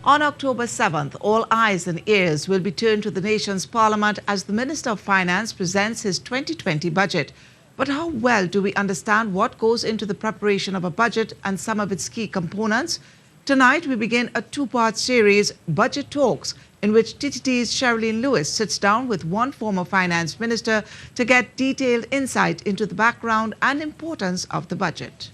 On October 7th, all eyes and ears will be turned to the nation's parliament as the Minister of Finance presents his 2020 budget. But how well do we understand what goes into the preparation of a budget and some of its key components? Tonight, we begin a two-part series, Budget Talks, in which TTT's Cherrylene Lewis sits down with one former finance minister to get detailed insight into the background and importance of the budget.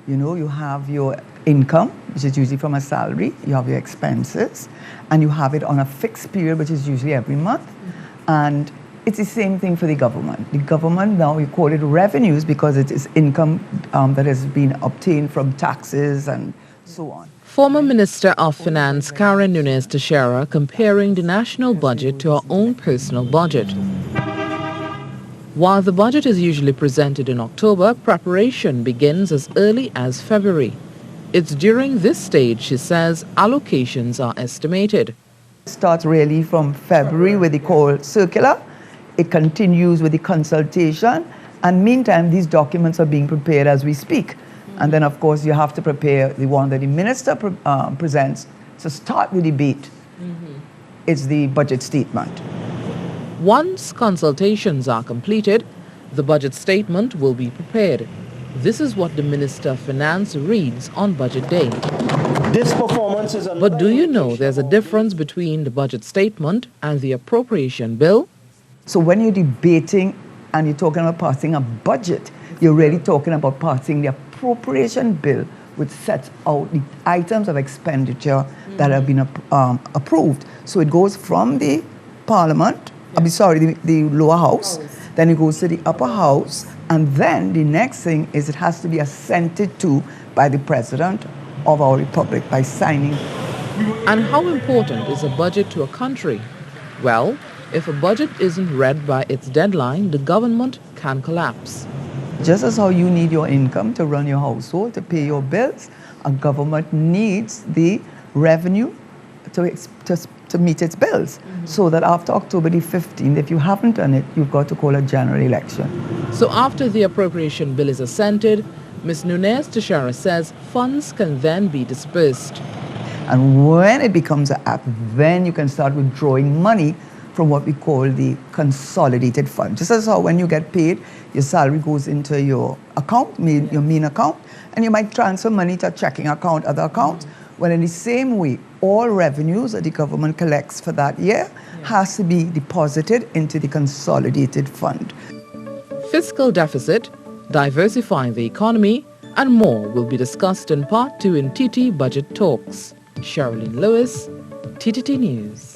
You know, you have your income, which is usually from a salary, you have your expenses, and you have it on a fixed period, which is usually every month. And it's the same thing for the government. The government now, we call it revenues because it is income that has been obtained from taxes and so on. Former Minister of Finance Karen Nunes Teixeira comparing the national budget to her own personal budget. While the budget is usually presented in October, preparation begins as early as February. It's during this stage, she says, allocations are estimated. It starts really from February with the call circular. It continues with the consultation. And meantime, these documents are being prepared as we speak. And then, of course, you have to prepare the one that the minister presents. So start the debate. It's the budget statement. Once consultations are completed, the budget statement will be prepared. This is what the Minister of Finance reads on Budget Day. This performance is But do you know there's a difference between the budget statement and the appropriation bill? So when you're debating and you're talking about passing a budget, you're really talking about passing the appropriation bill, which sets out the items of expenditure that have been approved. So it goes from the Parliament, the lower house, then it goes to the upper house, and then the next thing is it has to be assented to by the President of our Republic by signing. And how important is a budget to a country? Well, if a budget isn't read by its deadline, the government can collapse. Just as how you need your income to run your household, to pay your bills, a government needs the revenue to meet its bills. So that after October the 15th, if you haven't done it, you've got to call a general election. So after the appropriation bill is assented, Ms. Nunes Teixeira says funds can then be dispersed. And when it becomes an act, then you can start withdrawing money from what we call the consolidated fund. Just as how when you get paid, your salary goes into your account, your main account, and you might transfer money to a checking account, other accounts. Well, in the same way, all revenues that the government collects for that year has to be deposited into the consolidated fund. Fiscal deficit, diversifying the economy, and more will be discussed in Part 2 in TT Budget Talks. Cherrylene Lewis, TTT News.